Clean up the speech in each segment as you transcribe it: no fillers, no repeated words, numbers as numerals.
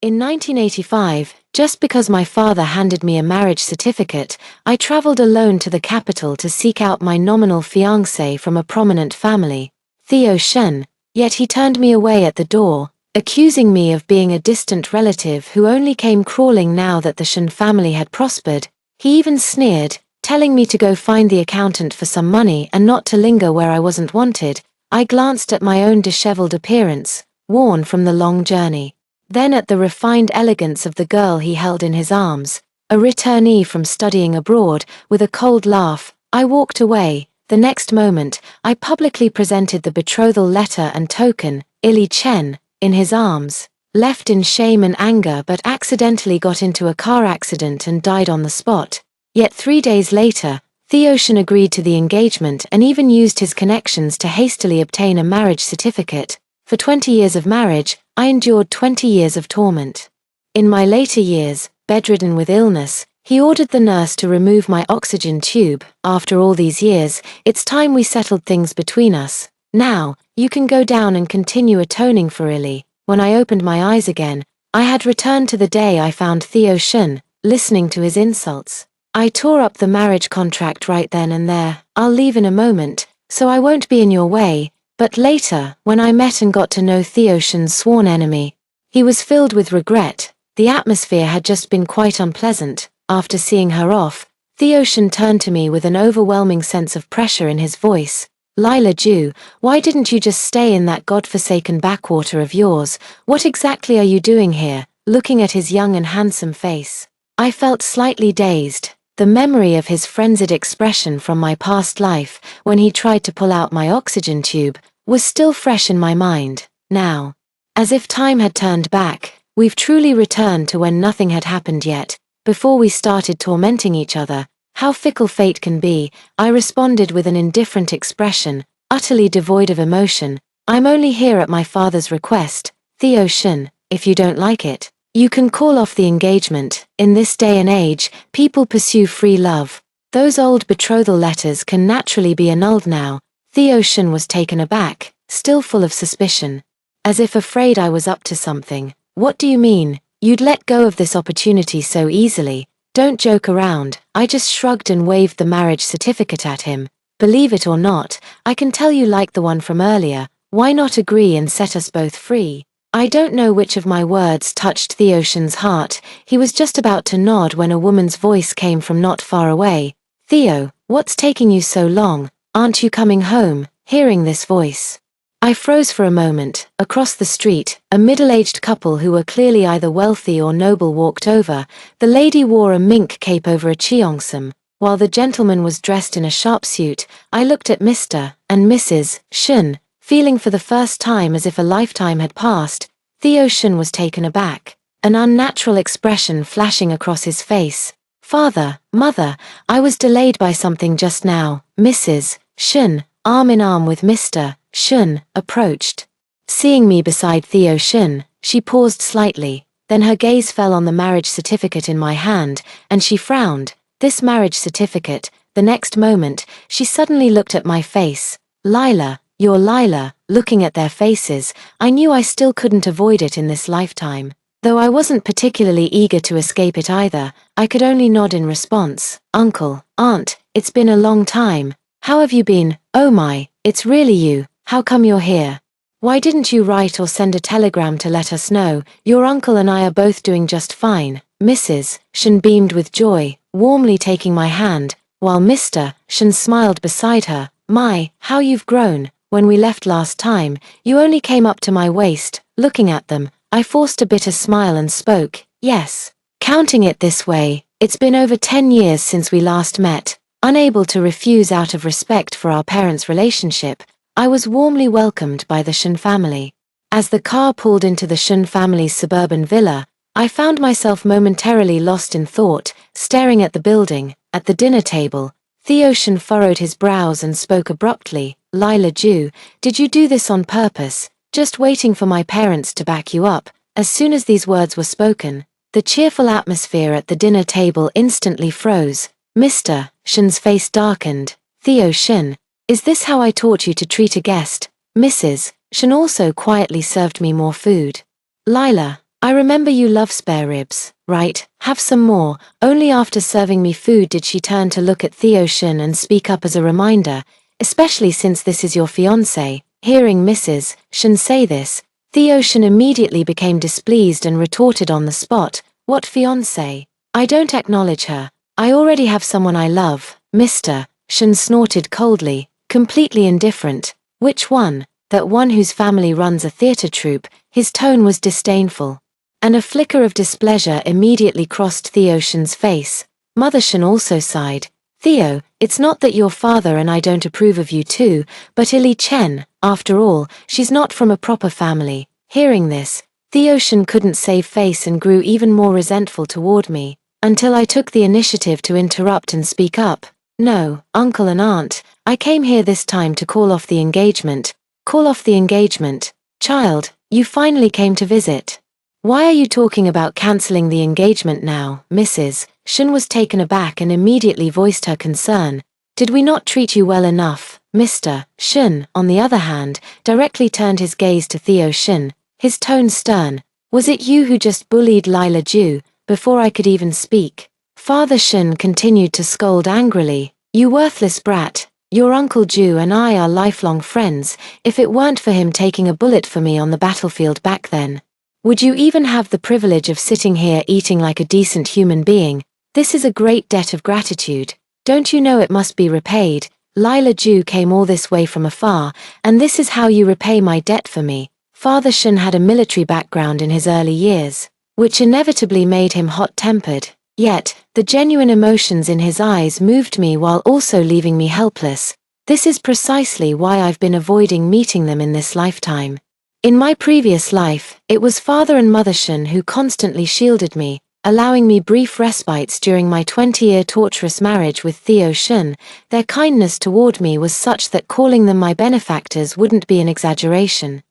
In 1985, just because my father handed me a marriage certificate, I traveled alone to the capital to seek out my nominal fiancé from a prominent family, Theo Shen, yet he turned me away at the door, accusing me of being a distant relative who only came crawling now that the Shen family had prospered. He even sneered, telling me to go find the accountant for some money and not to linger where I wasn't wanted. I glanced at my own disheveled appearance, worn from the long journey. Then at the refined elegance of the girl he held in his arms, a returnee from studying abroad. With a cold laugh, I walked away. The next moment, I publicly presented the betrothal letter and token, Ili Chen, in his arms, left in shame and anger but accidentally got into a car accident and died on the spot. Yet 3 days later, Theo Shen agreed to the engagement and even used his connections to hastily obtain a marriage certificate. For 20 years of marriage, I endured 20 years of torment. In my later years, bedridden with illness, he ordered the nurse to remove my oxygen tube. After all these years, it's time we settled things between us. Now, you can go down and continue atoning for Ili. When I opened my eyes again, I had returned to the day I found Theo Shen, listening to his insults. I tore up the marriage contract right then and there. I'll leave in a moment, so I won't be in your way. But later, when I met and got to know Theo Shen's sworn enemy, he was filled with regret. The atmosphere had just been quite unpleasant. After seeing her off, Theo Shen turned to me with an overwhelming sense of pressure in his voice. Lila Ju, why didn't you just stay in that godforsaken backwater of yours? What exactly are you doing here? Looking at his young and handsome face, I felt slightly dazed. The memory of his frenzied expression from my past life, when he tried to pull out my oxygen tube, was still fresh in my mind. Now, as if time had turned back, we've truly returned to when nothing had happened yet, before we started tormenting each other. How fickle fate can be, I responded with an indifferent expression, utterly devoid of emotion. I'm only here at my father's request, Theo Shen. If you don't like it, you can call off the engagement. In this day and age, people pursue free love. Those old betrothal letters can naturally be annulled now. Theo Shen was taken aback, still full of suspicion, as if afraid I was up to something. What do you mean? You'd let go of this opportunity so easily? Don't joke around. I just shrugged and waved the marriage certificate at him. Believe it or not, I can tell you like the one from earlier. Why not agree and set us both free? I don't know which of my words touched Theo Shen's heart. He was just about to nod when a woman's voice came from not far away. Theo, what's taking you so long? Aren't you coming home? Hearing this voice, I froze for a moment. Across the street, a middle-aged couple who were clearly either wealthy or noble walked over. The lady wore a mink cape over a cheongsam, while the gentleman was dressed in a sharp suit. I looked at Mr. and Mrs. Shen, feeling for the first time as if a lifetime had passed. Theo Shen was taken aback, an unnatural expression flashing across his face. Father, mother, I was delayed by something just now. Mrs. Shen, arm in arm with Mr. Shen, approached. Seeing me beside Theo Shen, she paused slightly, then her gaze fell on the marriage certificate in my hand, and she frowned. This marriage certificate. The next moment, she suddenly looked at my face. Lila, you're Lila. Looking at their faces, I knew I still couldn't avoid it in this lifetime. Though I wasn't particularly eager to escape it either, I could only nod in response. Uncle, aunt, it's been a long time. How have you been? Oh my, it's really you. How come you're here? Why didn't you write or send a telegram to let us know? Your uncle and I are both doing just fine. Mrs. Shen beamed with joy, warmly taking my hand, while Mr. Shen smiled beside her. My, how you've grown. When we left last time, you only came up to my waist. Looking at them, I forced a bitter smile and spoke. Yes. Counting it this way, it's been over 10 years since we last met. Unable to refuse out of respect for our parents' relationship, I was warmly welcomed by the Shen family. As the car pulled into the Shen family's suburban villa, I found myself momentarily lost in thought, staring at the building. At the dinner table, Theo Shen furrowed his brows and spoke abruptly. Lila Ju, did you do this on purpose, just waiting for my parents to back you up? As soon as these words were spoken, the cheerful atmosphere at the dinner table instantly froze. Mr. Shen's face darkened. Theo Shen, is this how I taught you to treat a guest? Mrs. Shen also quietly served me more food. Lila, I remember you love spare ribs, right? Have some more." Only after serving me food did she turn to look at Theo Shin and speak up as a reminder, "Especially since this is your fiancé." Hearing Mrs. Shin say this, Theo Shin immediately became displeased and retorted on the spot, "What fiancé? I don't acknowledge her. I already have someone I love." Mr. Shin snorted coldly, completely indifferent. "Which one? That one whose family runs a theater troupe?" His tone was disdainful, and a flicker of displeasure immediately crossed Theo Shin's face. Mother Shin also sighed. "Theo, it's not that your father and I don't approve of you too, but Ili Chen, after all, she's not from a proper family." Hearing this, Theo Shin couldn't save face and grew even more resentful toward me, until I took the initiative to interrupt and speak up. "No, uncle and aunt, I came here this time to call off the engagement." "Call off the engagement? Child, you finally came to visit. Why are you talking about canceling the engagement now?" Mrs. Shin was taken aback and immediately voiced her concern. "Did we not treat you well enough?" Mr. Shin, on the other hand, directly turned his gaze to Theo Shin, his tone stern. "Was it you who just bullied Lila Ju?" Before I could even speak, Father Shin continued to scold angrily. "You worthless brat. Your Uncle Ju and I are lifelong friends. If it weren't for him taking a bullet for me on the battlefield back then, would you even have the privilege of sitting here eating like a decent human being? This is a great debt of gratitude. Don't you know it must be repaid? Lila Ju came all this way from afar, and this is how you repay my debt for me." Father Shin had a military background in his early years, which inevitably made him hot-tempered. Yet, the genuine emotions in his eyes moved me while also leaving me helpless. This is precisely why I've been avoiding meeting them in this lifetime. In my previous life, it was Father and Mother Shin who constantly shielded me, allowing me brief respites during my 20-year torturous marriage with Theo Shin. Their kindness toward me was such that calling them my benefactors wouldn't be an exaggeration.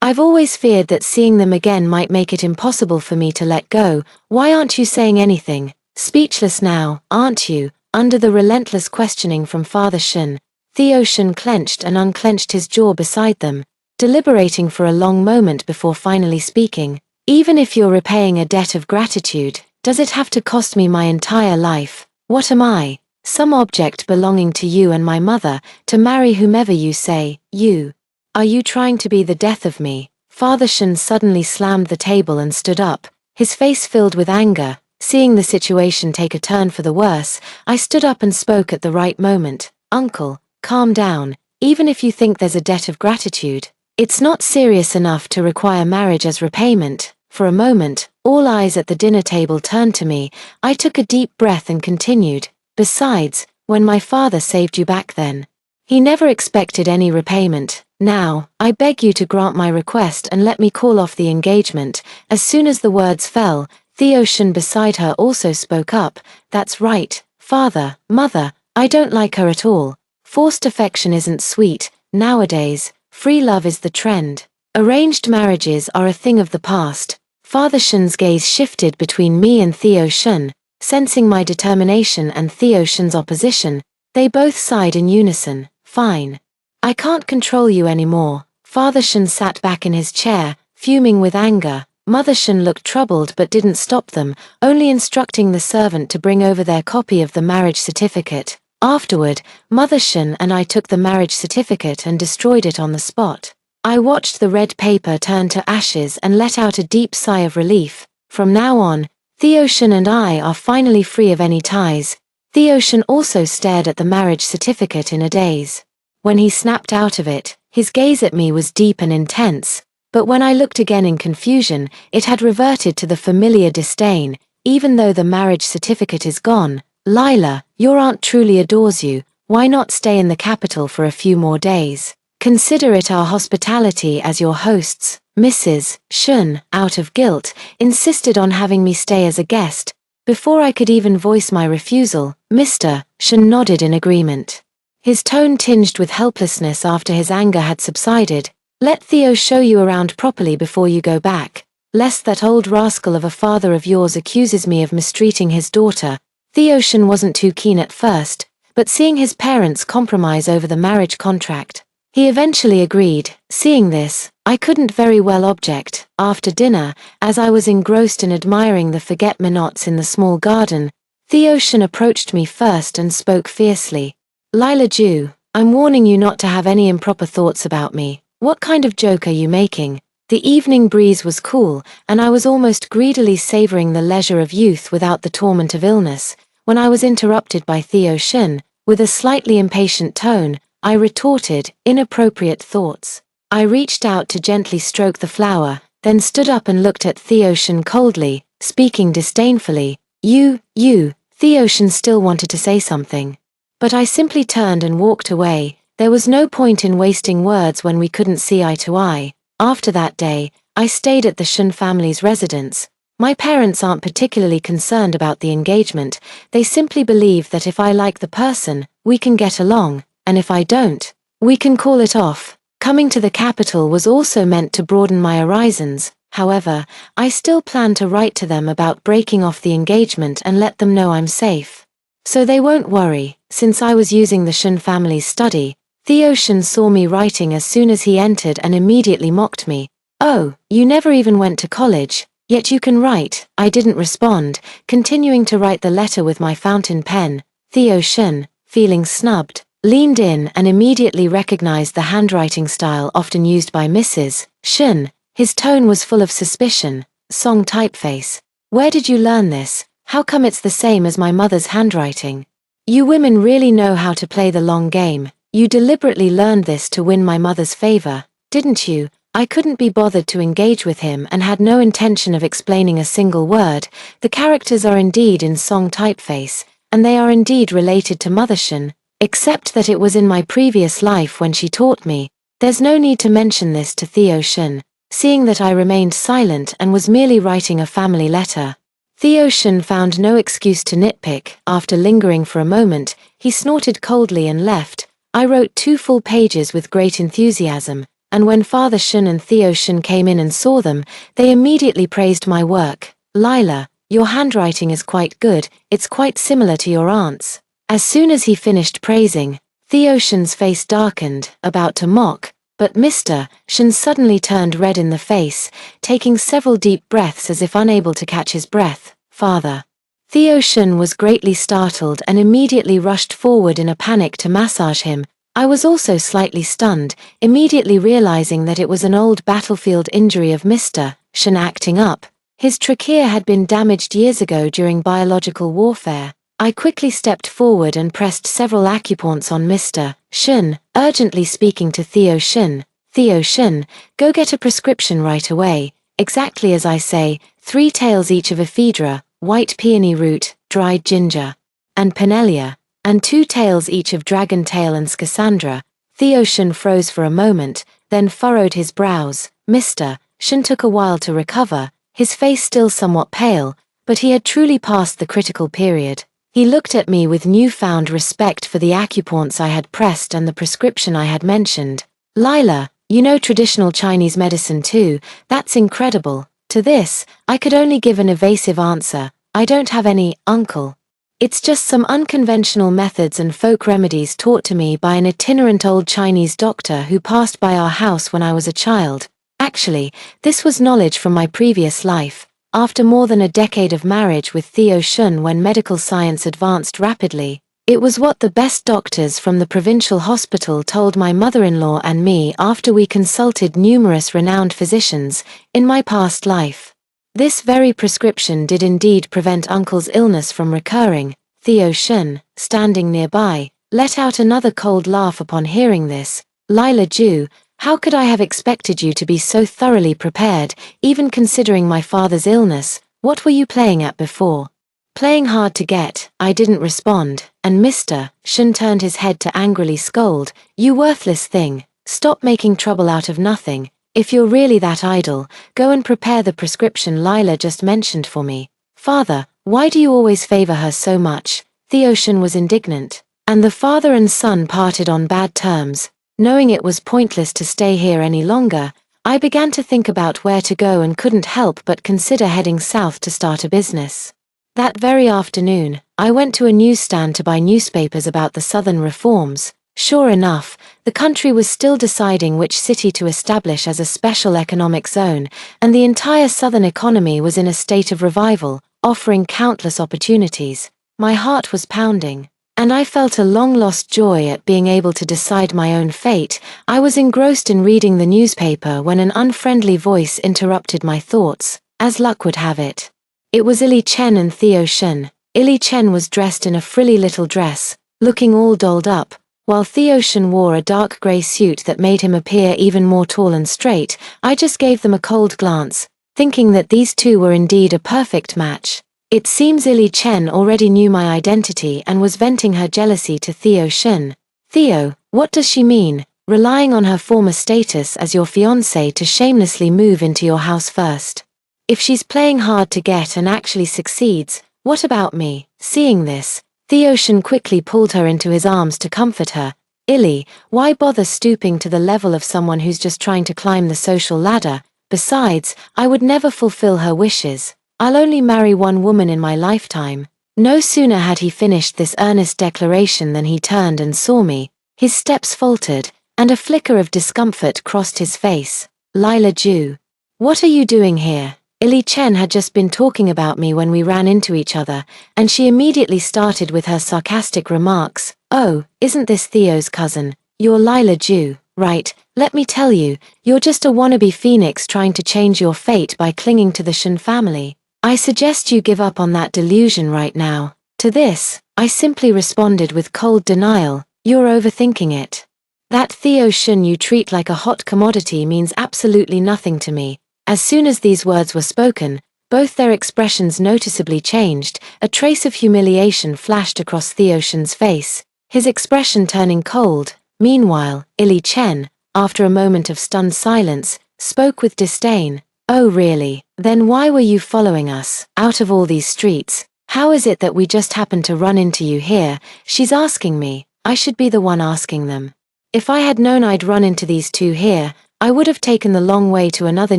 I've always feared that seeing them again might make it impossible for me to let go. "Why aren't you saying anything? Speechless now, aren't you?" Under the relentless questioning from Father Shin, Theo Shin clenched and unclenched his jaw beside them, deliberating for a long moment before finally speaking. "Even if you're repaying a debt of gratitude, does it have to cost me my entire life? What am I? Some object belonging to you and my mother, to marry whomever you say? You? Are you trying to be the death of me?" Father Shin suddenly slammed the table and stood up, his face filled with anger. Seeing the situation take a turn for the worse, I stood up and spoke at the right moment. "Uncle, calm down. Even if you think there's a debt of gratitude, it's not serious enough to require marriage as repayment." For a moment, all eyes at the dinner table turned to me. I took a deep breath and continued. "Besides, when my father saved you back then, he never expected any repayment. Now, I beg you to grant my request and let me call off the engagement." As soon as the words fell, Theo Shin beside her also spoke up. "That's right, Father, Mother, I don't like her at all. Forced affection isn't sweet. Nowadays, free love is the trend. Arranged marriages are a thing of the past." Father Shin's gaze shifted between me and Theo Shin. Sensing my determination and Theo Shin's opposition, they both sighed in unison. "Fine. I can't control you anymore." Father Shin sat back in his chair, fuming with anger. Mother Shin looked troubled but didn't stop them, only instructing the servant to bring over their copy of the marriage certificate. Afterward, Mother Shin and I took the marriage certificate and destroyed it on the spot. I watched the red paper turn to ashes and let out a deep sigh of relief. From now on, Theo Shin and I are finally free of any ties. Theo Shin also stared at the marriage certificate in a daze. When he snapped out of it, his gaze at me was deep and intense, but when I looked again in confusion, it had reverted to the familiar disdain. "Even though the marriage certificate is gone, Lila, your aunt truly adores you. Why not stay in the capital for a few more days? Consider it our hospitality as your hosts." Mrs. Shin, out of guilt, insisted on having me stay as a guest. Before I could even voice my refusal, Mr. Shin nodded in agreement, his tone tinged with helplessness after his anger had subsided. "Let Theo show you around properly before you go back, lest that old rascal of a father of yours accuses me of mistreating his daughter." Theo Shin wasn't too keen at first, but seeing his parents compromise over the marriage contract, He eventually agreed. Seeing this, I couldn't very well object. After dinner, as I was engrossed in admiring the forget-me-nots in the small garden, Theo Shen approached me first and spoke fiercely. Lila Ju, I'm warning you not to have any improper thoughts about me. What kind of joke are you making? The evening breeze was cool, and I was almost greedily savoring the leisure of youth without the torment of illness, when I was interrupted by Theo Shen. With a slightly impatient tone, I retorted, inappropriate thoughts. I reached out to gently stroke the flower, then stood up and looked at Theo Shen coldly, speaking disdainfully. Theo Shen still wanted to say something. But I simply turned and walked away. There was no point in wasting words when we couldn't see eye to eye. After that day, I stayed at the Shen family's residence. My parents aren't particularly concerned about the engagement. They simply believe that if I like the person, we can get along, and if I don't, we can call it off. Coming to the capital was also meant to broaden my horizons. However, I still plan to write to them about breaking off the engagement and let them know I'm safe. So they won't worry. Since I was using the Shen family's study, Theo Shen saw me writing as soon as he entered and immediately mocked me. Oh, you never even went to college, yet you can write. I didn't respond, continuing to write the letter with my fountain pen. Theo Shen, feeling snubbed, leaned in and immediately recognized the handwriting style often used by Mrs. Shen. His tone was full of suspicion. Song typeface. Where did you learn this? How come it's the same as my mother's handwriting? You women really know how to play the long game. You deliberately learned this to win my mother's favor, didn't you? I couldn't be bothered to engage with him and had no intention of explaining a single word. The characters are indeed in Song typeface, and they are indeed related to Mother Shen, except that it was in my previous life when she taught me. There's no need to mention this to Theo Shen. Seeing that I remained silent and was merely writing a family letter, Theo Shen found no excuse to nitpick. After lingering for a moment, he snorted coldly and left. I wrote 2 full pages with great enthusiasm, and when Father Shen and Theo Shen came in and saw them, they immediately praised my work. Lila, your handwriting is quite good, it's quite similar to your aunt's. As soon as he finished praising, Theo Shen's face darkened, about to mock, but Mr. Shen suddenly turned red in the face, taking several deep breaths as if unable to catch his breath. Father. Theo Shen was greatly startled and immediately rushed forward in a panic to massage him. I was also slightly stunned, immediately realizing that it was an old battlefield injury of Mr. Shen acting up. His trachea had been damaged years ago during biological warfare. I quickly stepped forward and pressed several acupoints on Mr. Shen, urgently speaking to Theo Shen. Theo Shen, go get a prescription right away. Exactly as I say, 3 tails each of ephedra, white peony root, dried ginger, and penelia, and 2 tails each of dragon tail and scasandra. Theo Shen froze for a moment, then furrowed his brows. Mr. Shen took a while to recover, his face still somewhat pale, but he had truly passed the critical period. He looked at me with newfound respect for the acupoints I had pressed and the prescription I had mentioned. Lila, you know traditional Chinese medicine too, that's incredible. To this, I could only give an evasive answer. I don't have any, uncle. It's just some unconventional methods and folk remedies taught to me by an itinerant old Chinese doctor who passed by our house when I was a child. Actually, this was knowledge from my previous life. After more than a decade of marriage with Theo Shen when medical science advanced rapidly, it was what the best doctors from the provincial hospital told my mother-in-law and me after we consulted numerous renowned physicians in my past life. This very prescription did indeed prevent Uncle's illness from recurring. Theo Shen, standing nearby, let out another cold laugh upon hearing this. Lila Ju, how could I have expected you to be so thoroughly prepared, even considering my father's illness? What were you playing at before? Playing hard to get, I didn't respond, and Mr. Shen turned his head to angrily scold. You worthless thing, stop making trouble out of nothing. If you're really that idle, go and prepare the prescription Lila just mentioned for me. Father, why do you always favor her so much? Theo Shen was indignant, and the father and son parted on bad terms. Knowing it was pointless to stay here any longer, I began to think about where to go and couldn't help but consider heading south to start a business. That very afternoon, I went to a newsstand to buy newspapers about the Southern reforms. Sure enough, the country was still deciding which city to establish as a special economic zone, and the entire southern economy was in a state of revival, offering countless opportunities. My heart was pounding, and I felt a long-lost joy at being able to decide my own fate. I was engrossed in reading the newspaper when an unfriendly voice interrupted my thoughts. As luck would have it, it was Ili Chen and Theo Shen. Ili Chen was dressed in a frilly little dress, looking all dolled up, while Theo Shen wore a dark grey suit that made him appear even more tall and straight. I just gave them a cold glance, thinking that these two were indeed a perfect match. It seems Ili Chen already knew my identity and was venting her jealousy to Theo Shen. Theo, what does she mean, relying on her former status as your fiancé to shamelessly move into your house first? If she's playing hard to get and actually succeeds, what about me? Seeing this, Theo Shen quickly pulled her into his arms to comfort her. Ili, why bother stooping to the level of someone who's just trying to climb the social ladder? Besides, I would never fulfill her wishes. I'll only marry one woman in my lifetime. No sooner had he finished this earnest declaration than he turned and saw me. His steps faltered, and a flicker of discomfort crossed his face. Lila Ju. What are you doing here? Ili Chen had just been talking about me when we ran into each other, and she immediately started with her sarcastic remarks. Oh, isn't this Theo's cousin? You're Lila Ju, right? Let me tell you, you're just a wannabe phoenix trying to change your fate by clinging to the Shen family. I suggest you give up on that delusion right now. To this, I simply responded with cold denial. You're overthinking it. That Theo Shen you treat like a hot commodity means absolutely nothing to me. As soon as these words were spoken, both their expressions noticeably changed. A trace of humiliation flashed across Theo Shen's face, his expression turning cold. Meanwhile, Ili Chen, after a moment of stunned silence, spoke with disdain. Oh really? Then why were you following us, out of all these streets? How is it that we just happened to run into you here? She's asking me. I should be the one asking them. If I had known I'd run into these two here, I would have taken the long way to another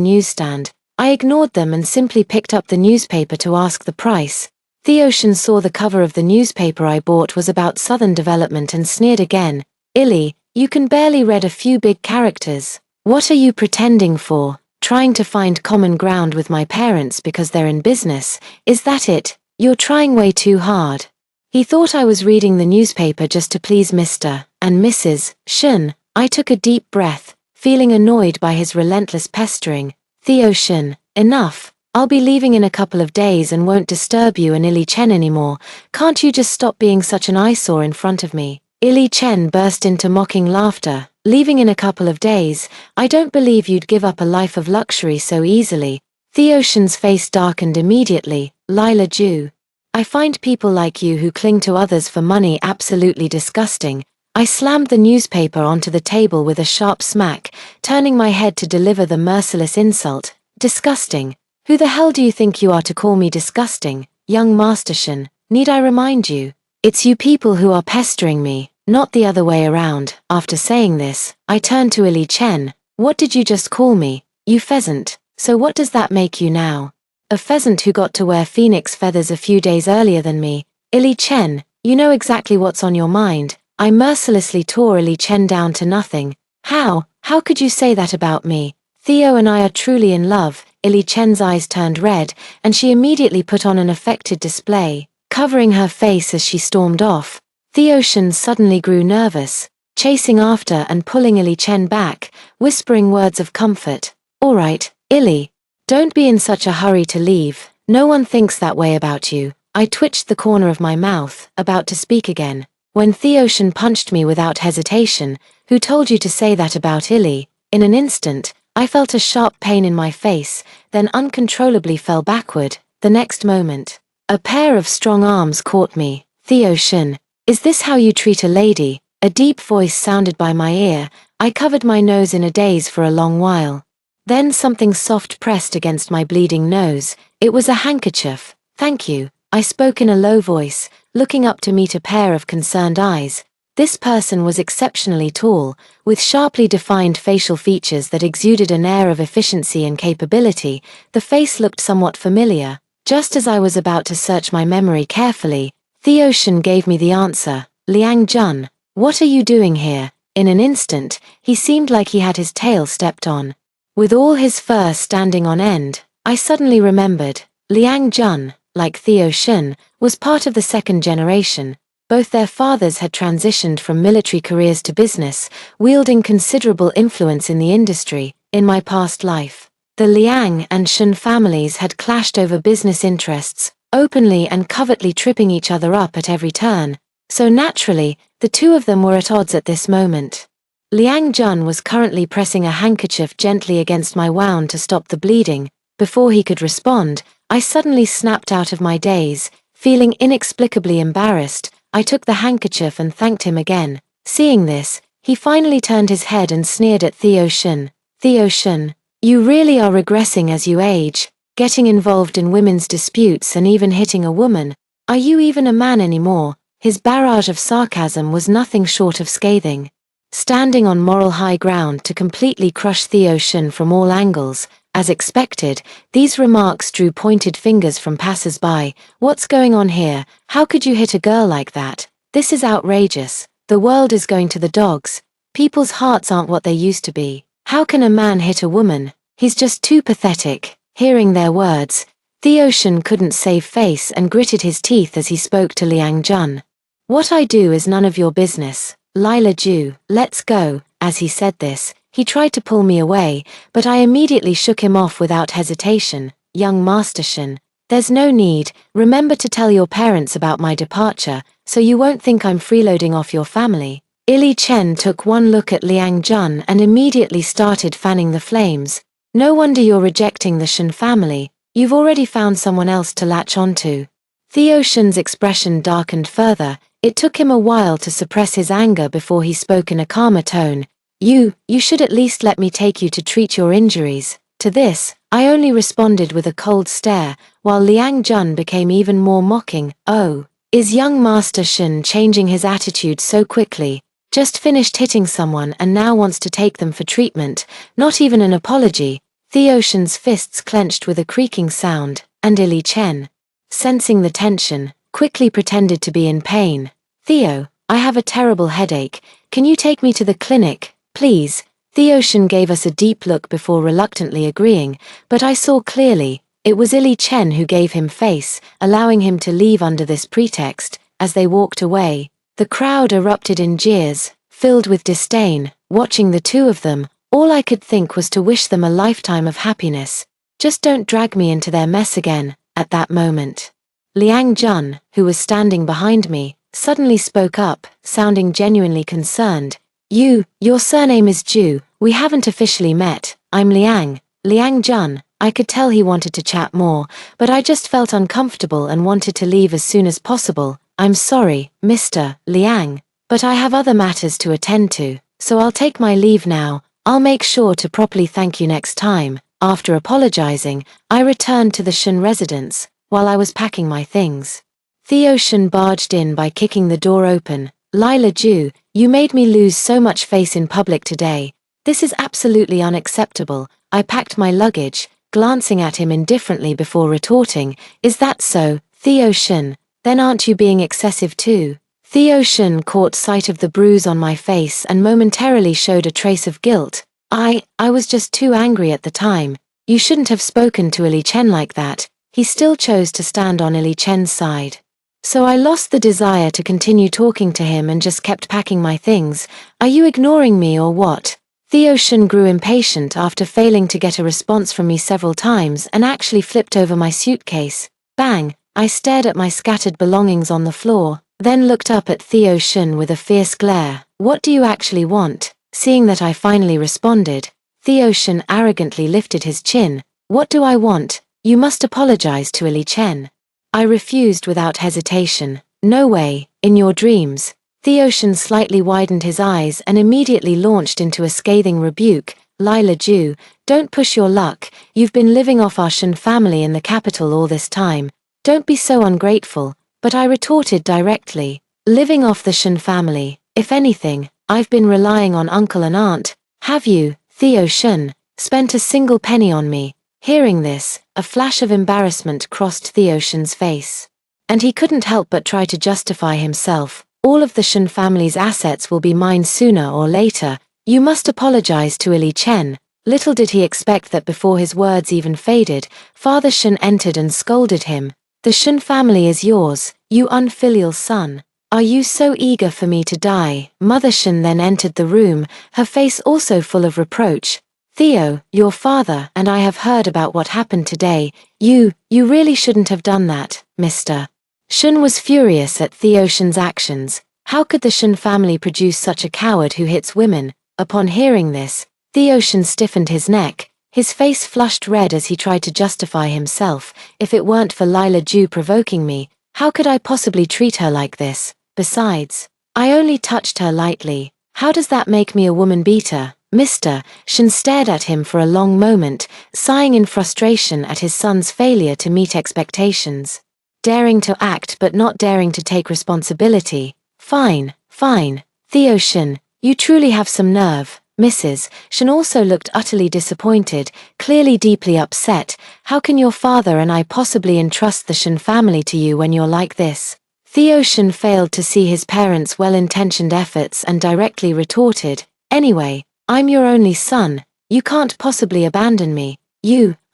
newsstand. I ignored them and simply picked up the newspaper to ask the price. Theo Shen saw the cover of the newspaper I bought was about Southern development and sneered again. Ili, you can barely read a few big characters. What are you pretending for? Trying to find common ground with my parents because they're in business, is that it? You're trying way too hard. He thought I was reading the newspaper just to please Mr. and Mrs. Shen. I took a deep breath, feeling annoyed by his relentless pestering. Theo Shen, enough. I'll be leaving in a couple of days and won't disturb you and Ili Chen anymore. Can't you just stop being such an eyesore in front of me? Ili Chen burst into mocking laughter. Leaving in a couple of days? I don't believe you'd give up a life of luxury so easily. Theo Shen's face darkened immediately. Lila Ju. I find people like you who cling to others for money absolutely disgusting. I slammed the newspaper onto the table with a sharp smack, turning my head to deliver the merciless insult. Disgusting? Who the hell do you think you are to call me disgusting, young Master Shen? Need I remind you? It's you people who are pestering me, not the other way around. After saying this, I turned to Ili Chen. What did you just call me? You pheasant. So what does that make you now? A pheasant who got to wear phoenix feathers a few days earlier than me. Ili Chen, you know exactly what's on your mind. I mercilessly tore Ili Chen down to nothing. How could you say that about me? Theo and I are truly in love. Ili Chen's eyes turned red, and she immediately put on an affected display, covering her face as she stormed off. Theo Shen suddenly grew nervous, chasing after and pulling Ili Chen back, whispering words of comfort. All right, Ili. Don't be in such a hurry to leave. No one thinks that way about you. I twitched the corner of my mouth, about to speak again, when Theo Shen punched me without hesitation. Who told you to say that about Ili? In an instant, I felt a sharp pain in my face, then uncontrollably fell backward. The next moment, a pair of strong arms caught me. Theo Shen, is this how you treat a lady? A deep voice sounded by my ear. I covered my nose in a daze for a long while. Then something soft pressed against my bleeding nose. It was a handkerchief. Thank you, I spoke in a low voice, looking up to meet a pair of concerned eyes. This person was exceptionally tall, with sharply defined facial features that exuded an air of efficiency and capability. The face looked somewhat familiar. Just as I was about to search my memory carefully, Theo Shen gave me the answer. Liang Jun. What are you doing here? In an instant, he seemed like he had his tail stepped on. With all his fur standing on end, I suddenly remembered, Liang Jun, like Theo Shen, was part of the second generation. Both their fathers had transitioned from military careers to business, wielding considerable influence in the industry. In my past life, the Liang and Shen families had clashed over business interests, openly and covertly tripping each other up at every turn. So naturally, the two of them were at odds at this moment. Liang Jun was currently pressing a handkerchief gently against my wound to stop the bleeding. Before he could respond, I suddenly snapped out of my daze. Feeling inexplicably embarrassed, I took the handkerchief and thanked him again. Seeing this, he finally turned his head and sneered at Theo Shen. Theo Shen, you really are regressing as you age, getting involved in women's disputes and even hitting a woman. Are you even a man anymore? His barrage of sarcasm was nothing short of scathing. Standing on moral high ground to completely crush Theo Shen from all angles, as expected, these remarks drew pointed fingers from passers-by. What's going on here? How could you hit a girl like that? This is outrageous. The world is going to the dogs. People's hearts aren't what they used to be. How can a man hit a woman? He's just too pathetic. Hearing their words, Theo Shen couldn't save face and gritted his teeth as he spoke to Liang Jun. What I do is none of your business. Lila Ju, let's go. As he said this, he tried to pull me away, but I immediately shook him off without hesitation. Young Master Shen, there's no need. Remember to tell your parents about my departure, so you won't think I'm freeloading off your family. Ili Chen took one look at Liang Jun and immediately started fanning the flames. No wonder you're rejecting the Shen family. You've already found someone else to latch onto. Theo Shen's expression darkened further. It took him a while to suppress his anger before he spoke in a calmer tone. You should at least let me take you to treat your injuries. To this, I only responded with a cold stare, while Liang Jun became even more mocking. Oh, is young Master Shen changing his attitude so quickly? Just finished hitting someone and now wants to take them for treatment, not even an apology. Theo Shen's fists clenched with a creaking sound, and Ili Chen, sensing the tension, quickly pretended to be in pain. Theo, I have a terrible headache. Can you take me to the clinic, please? Theo Shen gave us a deep look before reluctantly agreeing, but I saw clearly, it was Ili Chen who gave him face, allowing him to leave under this pretext. As they walked away, the crowd erupted in jeers, filled with disdain. Watching the two of them, all I could think was to wish them a lifetime of happiness. Just don't drag me into their mess again. At that moment, Liang Jun, who was standing behind me, suddenly spoke up, sounding genuinely concerned. Your surname is Ju. We haven't officially met. I'm Liang Jun. I could tell he wanted to chat more, but I just felt uncomfortable and wanted to leave as soon as possible. I'm sorry, Mr. Liang, but I have other matters to attend to, so I'll take my leave now. I'll make sure to properly thank you next time. After apologizing, I returned to the Shen residence. While I was packing my things, Theo Shen barged in by kicking the door open. Lila Ju, you made me lose so much face in public today. This is absolutely unacceptable. I packed my luggage, glancing at him indifferently before retorting, is that so, Theo Shen? Then aren't you being excessive too? Theo Shen caught sight of the bruise on my face and momentarily showed a trace of guilt. I was just too angry at the time. You shouldn't have spoken to Ili Chen like that. He still chose to stand on Ili Chen's side. So I lost the desire to continue talking to him and just kept packing my things. Are you ignoring me or what? Theo Shen grew impatient after failing to get a response from me several times and actually flipped over my suitcase. Bang! I stared at my scattered belongings on the floor, then looked up at Theo Shen with a fierce glare. What do you actually want? Seeing that I finally responded, Theo Shen arrogantly lifted his chin. What do I want? You must apologize to Ili Chen. I refused without hesitation. No way, in your dreams. Theo Shen slightly widened his eyes and immediately launched into a scathing rebuke. Lila Ju, don't push your luck. You've been living off our Shen family in the capital all this time. Don't be so ungrateful. But I retorted directly. Living off the Shen family, if anything, I've been relying on uncle and aunt. Have you, Theo Shen, spent a single penny on me? Hearing this, a flash of embarrassment crossed Theo Shen's face. And he couldn't help but try to justify himself. All of the Shen family's assets will be mine sooner or later. You must apologize to Ili Chen." Little did he expect that before his words even faded, Father Shen entered and scolded him. "The Shen family is yours, you unfilial son. Are you so eager for me to die?" Mother Shen then entered the room, her face also full of reproach. "Theo, your father and I have heard about what happened today. You really shouldn't have done that, Mr. Shen was furious at Theo Shen's actions. How could the Shen family produce such a coward who hits women? Upon hearing this, Theo Shen stiffened his neck, his face flushed red as he tried to justify himself. "If it weren't for Lila Ju provoking me, how could I possibly treat her like this? Besides, I only touched her lightly. How does that make me a woman beater?" Mr. Shen stared at him for a long moment, sighing in frustration at his son's failure to meet expectations. Daring to act but not daring to take responsibility. Fine. Theo Shen, you truly have some nerve." Mrs. Shen also looked utterly disappointed, clearly deeply upset. "How can your father and I possibly entrust the Shen family to you when you're like this?" Theo Shen failed to see his parents' well-intentioned efforts and directly retorted, "Anyway, I'm your only son, you can't possibly abandon me.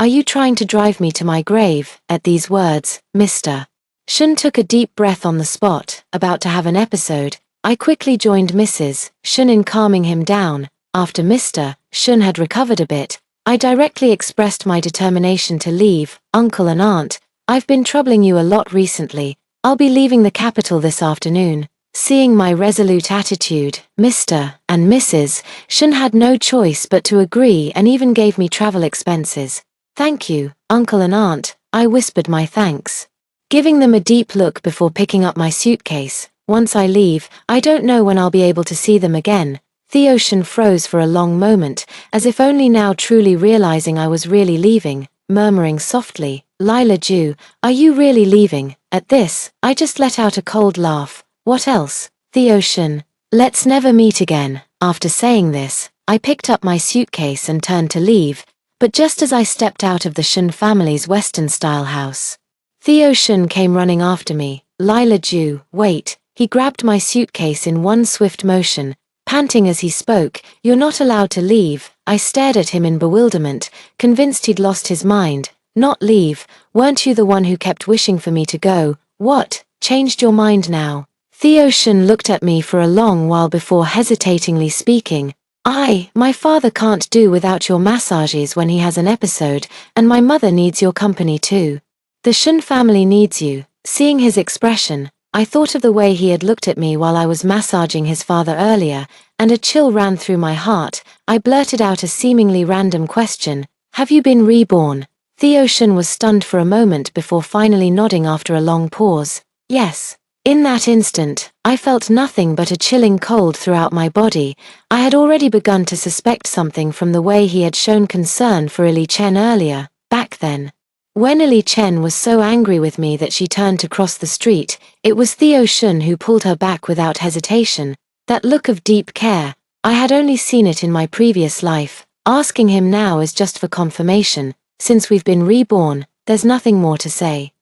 Are you trying to drive me to my grave?" At these words, Mr. Shen took a deep breath on the spot, about to have an episode. I quickly joined Mrs. Shen in calming him down. After Mr. Shen had recovered a bit, I directly expressed my determination to leave. "Uncle and Aunt, I've been troubling you a lot recently. I'll be leaving the capital this afternoon." Seeing my resolute attitude, Mr. and Mrs. Shen had no choice but to agree and even gave me travel expenses. "Thank you, Uncle and Aunt," I whispered my thanks, giving them a deep look before picking up my suitcase. "Once I leave, I don't know when I'll be able to see them again." Theo Shen froze for a long moment, as if only now truly realizing I was really leaving, murmuring softly, "Lila Ju, are you really leaving?" At this, I just let out a cold laugh. "What else, Theo Shen? Let's never meet again." After saying this, I picked up my suitcase and turned to leave, but just as I stepped out of the Shen family's Western-style house, Theo Shen came running after me. "Lila Ju, wait." He grabbed my suitcase in one swift motion, panting as he spoke. "You're not allowed to leave." I stared at him in bewilderment, convinced he'd lost his mind. "Not leave? Weren't you the one who kept wishing for me to go? What, changed your mind now?" Theo Shen looked at me for a long while before hesitatingly speaking. My father can't do without your massages when he has an episode, and my mother needs your company too. The Shen family needs you." Seeing his expression, I thought of the way he had looked at me while I was massaging his father earlier, and a chill ran through my heart. I blurted out a seemingly random question, "Have you been reborn?" Theo Shen was stunned for a moment before finally nodding after a long pause. "Yes." In that instant, I felt nothing but a chilling cold throughout my body. I had already begun to suspect something from the way he had shown concern for Ili Chen earlier, back then. When Ili Chen was so angry with me that she turned to cross the street, it was Theo Shen who pulled her back without hesitation. That look of deep care, I had only seen it in my previous life. Asking him now is just for confirmation. Since we've been reborn, there's nothing more to say.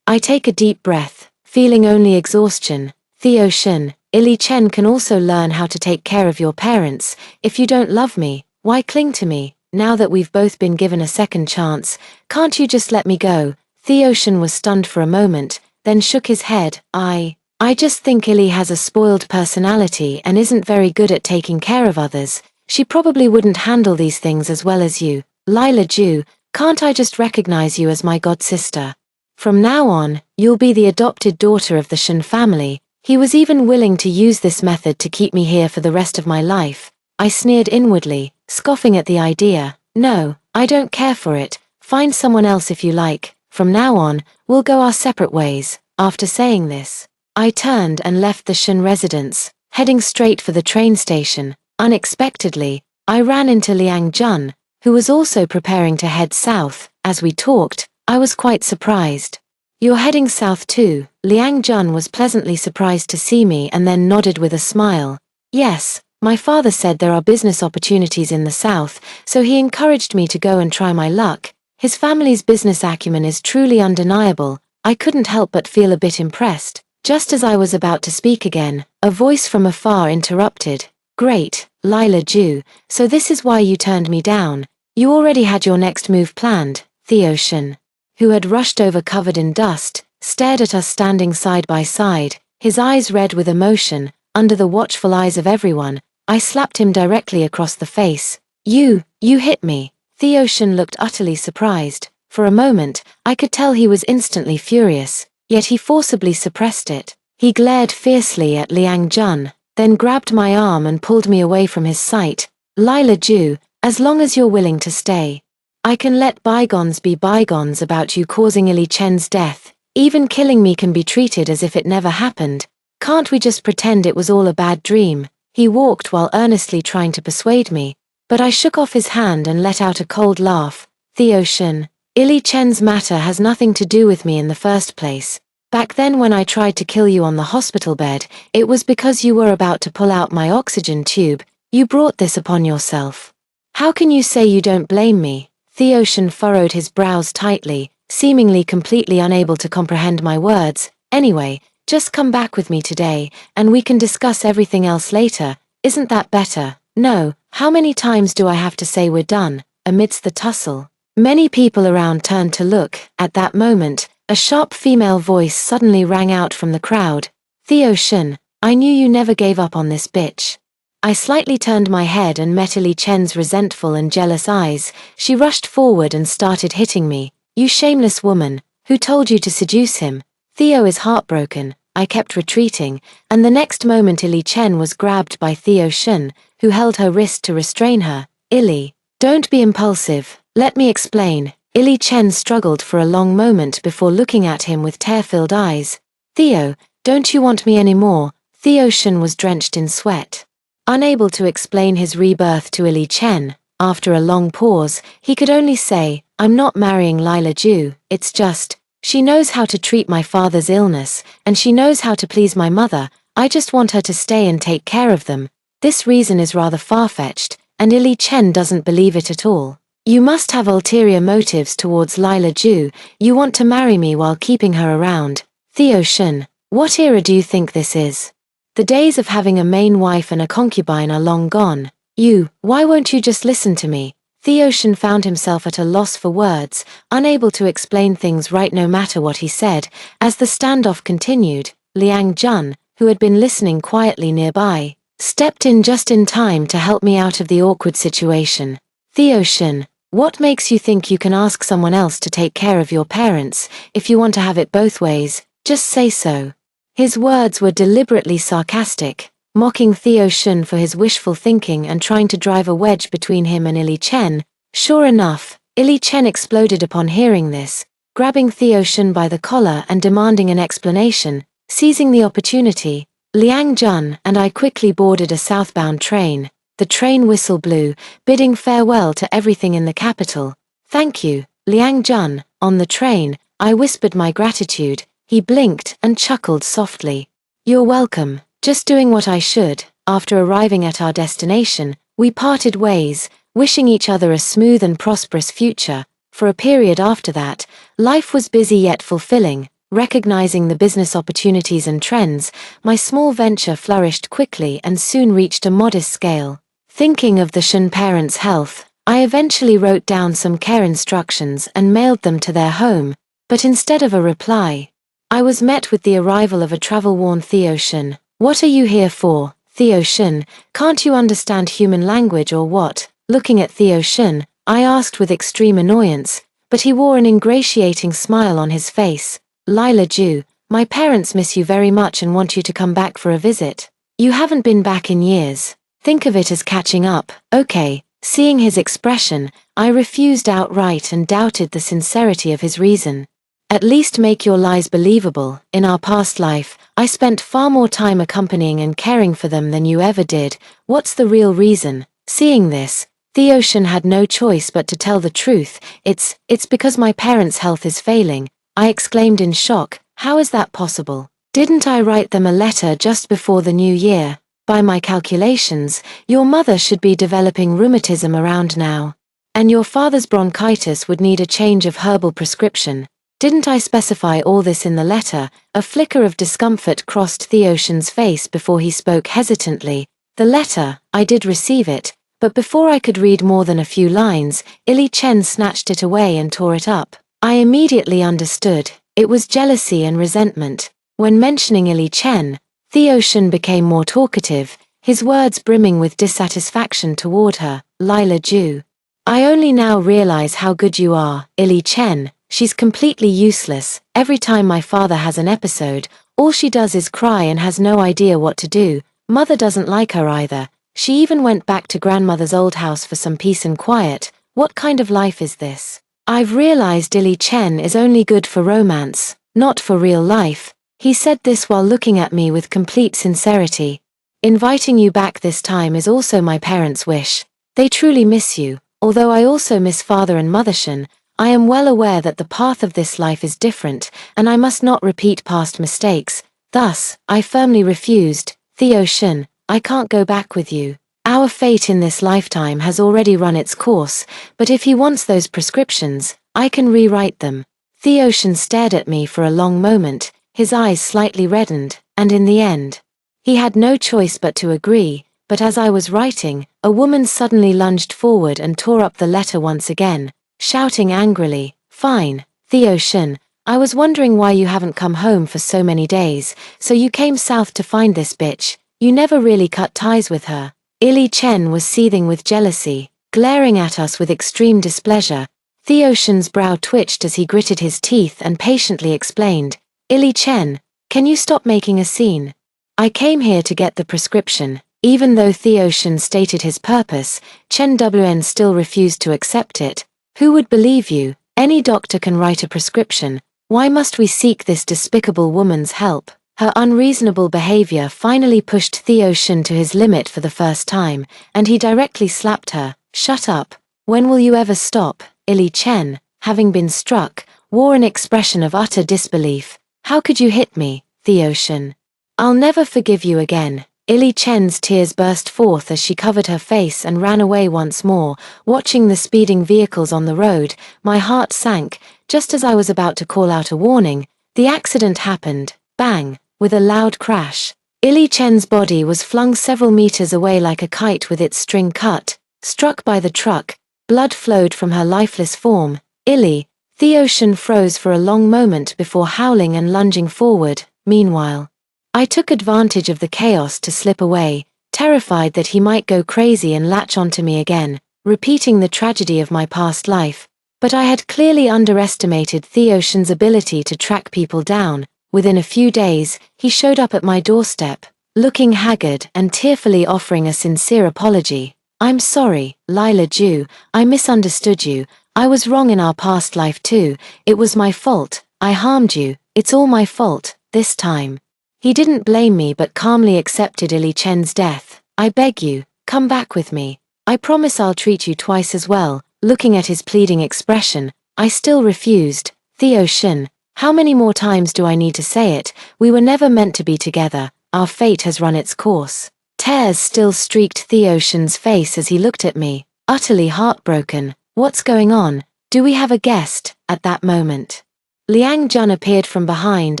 I take a deep breath, feeling only exhaustion. "Theo Shen, Ili Chen can also learn how to take care of your parents. If you don't love me, why cling to me? Now that we've both been given a second chance, can't you just let me go?" Theo Shen was stunned for a moment, then shook his head. I just think Ili has a spoiled personality and isn't very good at taking care of others. She probably wouldn't handle these things as well as you. Lila Ju, can't I just recognize you as my god sister? From now on, you'll be the adopted daughter of the Shen family." He was even willing to use this method to keep me here for the rest of my life. I sneered inwardly, scoffing at the idea. "No, I don't care for it. Find someone else if you like. From now on, we'll go our separate ways." After saying this, I turned and left the Shen residence, heading straight for the train station. Unexpectedly, I ran into Liang Jun, who was also preparing to head south. As we talked, I was quite surprised. "You're heading south too?" Liang Jun was pleasantly surprised to see me and then nodded with a smile. "Yes, my father said there are business opportunities in the south, so he encouraged me to go and try my luck. His family's business acumen is truly undeniable." I couldn't help but feel a bit impressed. Just as I was about to speak again, a voice from afar interrupted. Great, Lila Ju, so this is why you turned me down. You already had your next move planned. Theo Shen, who had rushed over covered in dust, stared at us standing side by side, his eyes red with emotion. Under the watchful eyes of everyone, I slapped him directly across the face. You hit me. Theo Shen looked utterly surprised. For a moment, I could tell he was instantly furious, yet he forcibly suppressed it. He glared fiercely at Liang Jun, then grabbed my arm and pulled me away from his sight. Lila Ju, as long as you're willing to stay, I can let bygones be bygones about you causing Ili Chen's death. Even killing me can be treated as if it never happened. Can't we just pretend it was all a bad dream? He walked while earnestly trying to persuade me, but I shook off his hand and let out a cold laugh. Theo Shen, Ili Chen's matter has nothing to do with me in the first place. Back then when I tried to kill you on the hospital bed, it was because you were about to pull out my oxygen tube. You brought this upon yourself. How can you say you don't blame me? Theo Shen furrowed his brows tightly, seemingly completely unable to comprehend my words. Anyway, just come back with me today, and we can discuss everything else later. Isn't that better? No, how many times do I have to say we're done? Amidst the tussle, many people around turned to look. At that moment, a sharp female voice suddenly rang out from the crowd. Theo Shen, I knew you never gave up on this bitch. I slightly turned my head and met Ili Chen's resentful and jealous eyes. She rushed forward and started hitting me. You shameless woman, who told you to seduce him? Theo is heartbroken. I kept retreating, and the next moment Ili Chen was grabbed by Theo Shen, who held her wrist to restrain her. Ili, don't be impulsive. Let me explain. Ili Chen struggled for a long moment before looking at him with tear-filled eyes. Theo, don't you want me anymore? Theo Shen was drenched in sweat. Unable to explain his rebirth to Ili Chen, after a long pause, he could only say, I'm not marrying Lila Ju, it's just, she knows how to treat my father's illness, and she knows how to please my mother. I just want her to stay and take care of them. This reason is rather far-fetched, and Ili Chen doesn't believe it at all. You must have ulterior motives towards Lila Ju. You want to marry me while keeping her around. Theo Shen, what era do you think this is? The days of having a main wife and a concubine are long gone. Why won't you just listen to me? Theo Shen found himself at a loss for words, unable to explain things right no matter what he said. As the standoff continued, Liang Jun, who had been listening quietly nearby, stepped in just in time to help me out of the awkward situation. Theo Shen, what makes you think you can ask someone else to take care of your parents? If you want to have it both ways, just say so. His words were deliberately sarcastic, mocking Theo Shen for his wishful thinking and trying to drive a wedge between him and Ili Chen. Sure enough, Ili Chen exploded upon hearing this, grabbing Theo Shen by the collar and demanding an explanation. Seizing the opportunity, Liang Jun and I quickly boarded a southbound train. The train whistle blew, bidding farewell to everything in the capital. Thank you, Liang Jun. On the train, I whispered my gratitude. He blinked and chuckled softly. You're welcome. Just doing what I should. After arriving at our destination, we parted ways, wishing each other a smooth and prosperous future. For a period after that, life was busy yet fulfilling. Recognizing the business opportunities and trends, my small venture flourished quickly and soon reached a modest scale. Thinking of the Shen parents' health, I eventually wrote down some care instructions and mailed them to their home, but instead of a reply, I was met with the arrival of a travel-worn Theo Shen. What are you here for, Theo Shen? Can't you understand human language or what? Looking at Theo Shen, I asked with extreme annoyance, but he wore an ingratiating smile on his face. Lila Ju, my parents miss you very much and want you to come back for a visit. You haven't been back in years. Think of it as catching up. Okay. Seeing his expression, I refused outright and doubted the sincerity of his reason. At least make your lies believable. In our past life, I spent far more time accompanying and caring for them than you ever did. What's the real reason? Seeing this, Theo Shen had no choice but to tell the truth. It's because my parents' health is failing, I exclaimed in shock. How is that possible? Didn't I write them a letter just before the new year? By my calculations, your mother should be developing rheumatism around now. And your father's bronchitis would need a change of herbal prescription. Didn't I specify all this in the letter? A flicker of discomfort crossed Theoshan's face before he spoke hesitantly. The letter, I did receive it, but before I could read more than a few lines, Ili Chen snatched it away and tore it up. I immediately understood. It was jealousy and resentment. When mentioning Ili Chen, Theoshan became more talkative, his words brimming with dissatisfaction toward her. Lila Ju. I only now realize how good you are, Ili Chen. She's completely useless. Every time my father has an episode, all she does is cry and has no idea what to do. Mother doesn't like her either. She even went back to grandmother's old house for some peace and quiet. What kind of life is this? I've realized Ili Chen is only good for romance, not for real life. He said this while looking at me with complete sincerity. Inviting you back this time is also my parents' wish. They truly miss you. Although I also miss father and mother Shen, I am well aware that the path of this life is different, and I must not repeat past mistakes. Thus, I firmly refused. Theoshan, I can't go back with you. Our fate in this lifetime has already run its course, but if he wants those prescriptions, I can rewrite them. Theoshan stared at me for a long moment, his eyes slightly reddened, and in the end, he had no choice but to agree. But as I was writing, a woman suddenly lunged forward and tore up the letter once again, shouting angrily, "Fine, Theoshan, I was wondering why you haven't come home for so many days, so you came south to find this bitch. You never really cut ties with her." Ili Chen was seething with jealousy, glaring at us with extreme displeasure. Theoshan's brow twitched as he gritted his teeth and patiently explained, "Ili Chen, can you stop making a scene? I came here to get the prescription." Even though Theoshan stated his purpose, Chen Wn still refused to accept it. Who would believe you? Any doctor can write a prescription. Why must we seek this despicable woman's help? Her unreasonable behavior finally pushed Theoshan to his limit for the first time, and he directly slapped her. "Shut up. When will you ever stop?" Ili Chen, having been struck, wore an expression of utter disbelief. "How could you hit me, Theoshan? I'll never forgive you again." Ili Chen's tears burst forth as she covered her face and ran away once more. Watching the speeding vehicles on the road, my heart sank. Just as I was about to call out a warning, the accident happened. Bang! With a loud crash. Ili Chen's body was flung several meters away like a kite with its string cut. Struck by the truck, blood flowed from her lifeless form. Theoshan froze for a long moment before howling and lunging forward. Meanwhile, I took advantage of the chaos to slip away, terrified that he might go crazy and latch onto me again, repeating the tragedy of my past life. But I had clearly underestimated Theoshan's ability to track people down. Within a few days, he showed up at my doorstep, looking haggard and tearfully offering a sincere apology. "I'm sorry, Lila Ju, I misunderstood you. I was wrong in our past life too. It was my fault. I harmed you. It's all my fault, this time." He didn't blame me but calmly accepted Ili Chen's death. "I beg you, come back with me. I promise I'll treat you twice as well." Looking at his pleading expression, I still refused. "Theoshan, how many more times do I need to say it? We were never meant to be together. Our fate has run its course." Tears still streaked Theoshan's face as he looked at me, utterly heartbroken. "What's going on? Do we have a guest?" At that moment, Liang Jun appeared from behind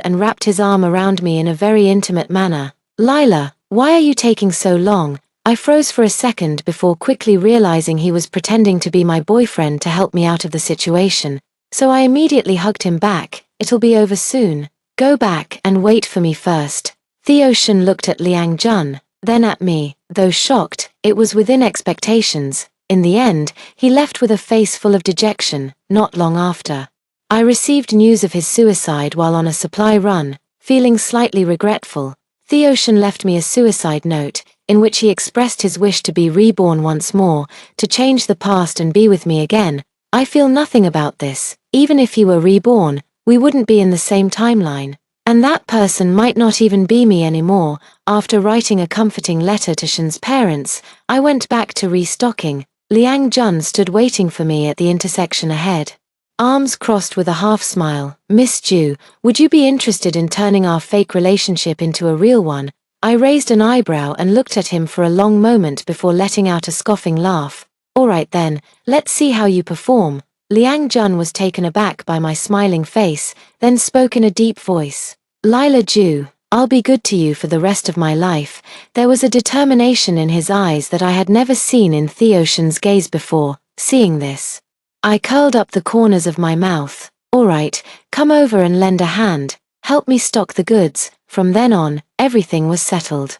and wrapped his arm around me in a very intimate manner. "Lila, why are you taking so long?" I froze for a second before quickly realizing he was pretending to be my boyfriend to help me out of the situation, so I immediately hugged him back. "It'll be over soon. Go back and wait for me first." Theoshan looked at Liang Jun, then at me. Though shocked, it was within expectations. In the end, he left with a face full of dejection. Not long after, I received news of his suicide while on a supply run. Feeling slightly regretful, Theoshan left me a suicide note, in which he expressed his wish to be reborn once more, to change the past and be with me again. I feel nothing about this. Even if he were reborn, we wouldn't be in the same timeline. And that person might not even be me anymore. After writing a comforting letter to Shen's parents, I went back to restocking. Liang Jun stood waiting for me at the intersection ahead. Arms crossed with a half-smile. "Miss Ju, would you be interested in turning our fake relationship into a real one?" I raised an eyebrow and looked at him for a long moment before letting out a scoffing laugh. "All right then, let's see how you perform." Liang Jun was taken aback by my smiling face, then spoke in a deep voice. Lila Ju, I'll be good to you for the rest of my life. There was a determination in his eyes that I had never seen in Theo Shen's gaze before. Seeing this, I curled up the corners of my mouth. All right, come over and lend a hand. Help me stock the goods. From then on, everything was settled.